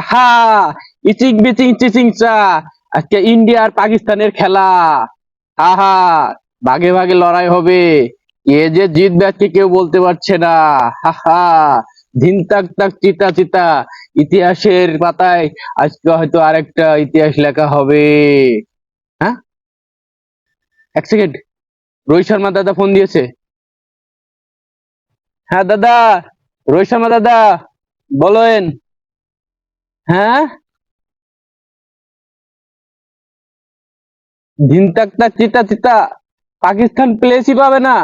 হা, ইচিং বিচিং চিচিং চা। আজকে ইন্ডিয়া আর পাকিস্তানের খেলা। হা হা, ভাগে ভাগে লড়াই হবে। কে যে জিতবে আজকে কেউ বলতে পারছে না। হা হা, ধিন তাক তাক চিতা চিতা। ইতিহাসের পাতায় আজকে হয়তো আরেকটা ইতিহাস লেখা হবে। হ্যাঁ, এক সেকেন্ড, রোহিত শর্মা দাদা ফোন দিয়েছে। হ্যাঁ দাদা, রোহিত শর্মা দাদা বলেন। হ্যাঁ, ধিন তাক তাক চিতা চিতা, পাকিস্তান প্লেসই পাবে না।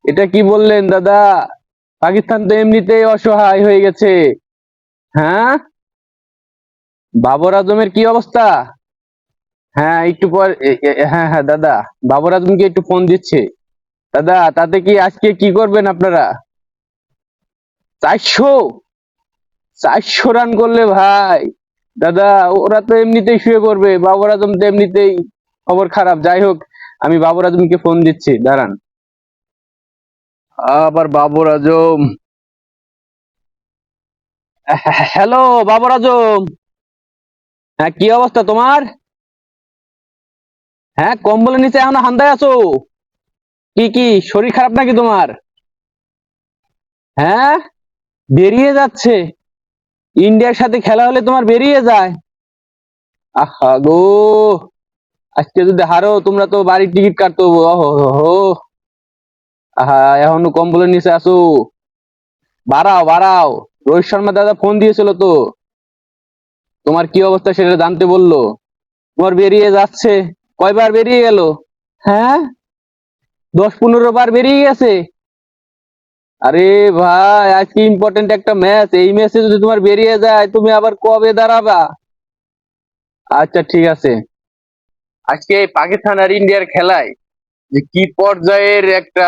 এটা কি বললেন দাদা? পাকিস্তান তো এমনিতেই অসহায় হয়ে গেছে। হ্যাঁ, বাবর আজমের কি অবস্থা? হ্যাঁ, একটু পর হ্যাঁ হ্যাঁ দাদা, বাবর আজমকে একটু ফোন দিচ্ছে। দাদা, তাতে কি আজকে কি করবেন আপনারা? 400, 400 রান করলে ভাই, দাদা ওরা তো এমনিতেই শুয়ে পড়বে। বাবর আজম তো এমনিতেই খবর খারাপ। যাই হোক, আমি বাবর আজমকে ফোন দিচ্ছি, দাঁড়ান। আবার বাবর আজম। হ্যালো বাবর আজম। হ্যাঁ, কি অবস্থা তোমার? হ্যাঁ, কম্বলের নিচে এখনো হান্দায় আছো? কি কি শরীর খারাপ নাকি তোমার? হ্যাঁ, বেরিয়ে যাচ্ছে? ইন্ডিয়ার সাথে খেলা হলে তোমার বেরিয়ে যায়? আহা গো, আজকে যদি হারো তোমরা তো বাড়ির টিকিট কাটতো। ওহো, আহা, এখনো কম্বলের নিচে আছো? বাড়াও বাড়াও। রোহিত শর্মা দাদা ফোন দিয়েছিল তো, তোমার কি অবস্থা সেটা জানতে বললো। তোমার বেরিয়ে যাচ্ছে। কয়বার বেরিয়ে গেল? হ্যাঁ, 10-15 বার বেরিয়ে গেছে। আরে ভাই, আজকে ইম্পর্টেন্ট একটা ম্যাচ, এই ম্যাচে যদি তোমার বেরিয়ে যায় তুমি আবার কবে দাঁড়াবা? আচ্ছা ঠিক আছে। আজকে এই পাকিস্তান আর ইন্ডিয়ার খেলায় যে কি পর্যায়ের একটা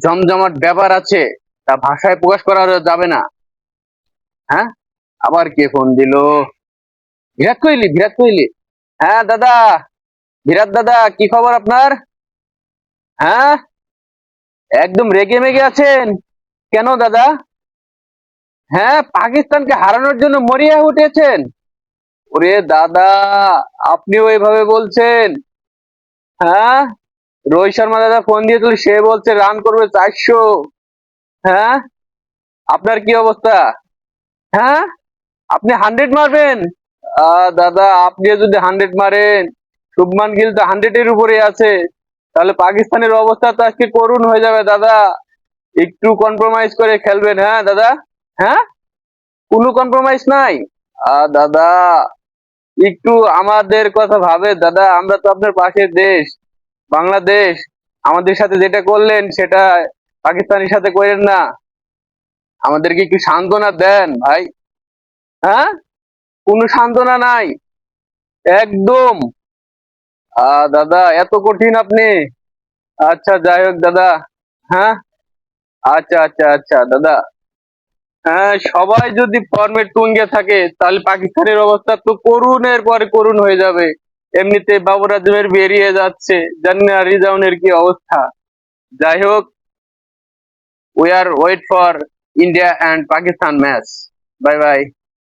জমজমাট ব্যাপার আছে, তা ভাষায় প্রকাশ করা যাবে না। হ্যাঁ, আবার কে ফোন দিল? বিরাট কোহলি, বিরাট কোহলি। হ্যাঁ দাদা, বিরাট দাদা কি খবর আপনার? হ্যাঁ, একদম রেগে মেগে আছেন? কেন দাদা? হ্যাঁ, পাকিস্তানকে হারানোর জন্য মরিয়া উঠেছেন? ওরে দাদা, আপনিও এভাবে বলছেন? হ্যাঁ, রোহিত শর্মা দাদা ফোন দিয়েছিল, সে বলছে রান করবে 400। হ্যাঁ, আপনার কি অবস্থা? হ্যাঁ, আপনি 100 মারবেন? দাদা, আপনি যদি 100 মারেন, শুভমান গিল তো 100-এর উপরে আছে, তাহলে পাকিস্তানের অবস্থা তো আজকে করুণ হয়ে যাবে দাদা। একটু কম্প্রোমাইজ করে খেলবেন, হ্যাঁ দাদা। হ্যাঁ, কোনো কম্প্রোমাইজ নাই? দাদা, একটু আমাদের কথা ভাবে দাদা, আমরা তো আপনার পাশের দেশ, বাংলাদেশ। আমাদের সাথে যেটা করলেন সেটা পাকিস্তানের সাথে করেন না। আমাদেরকে একটু সান্ত্বনা দেন ভাই। হ্যাঁ, কোনো সান্ত্বনা নাই একদম। দাদা, এত কঠিন আপনি? আচ্ছা যাই হোক দাদা। হ্যাঁ, আচ্ছা আচ্ছা আচ্ছা দাদা। হ্যাঁ, সবাই যদি ফর্মের তুঙ্গে থাকে তাহলে পাকিস্তানের অবস্থা তো করুণের পরে করুণ হয়ে যাবে। এমনিতে বাবর আজমের বেরিয়ে যাচ্ছে, জানি না রিজাউনের কি অবস্থা। যাই হোক, we are wait for India and Pakistan match. Bye bye.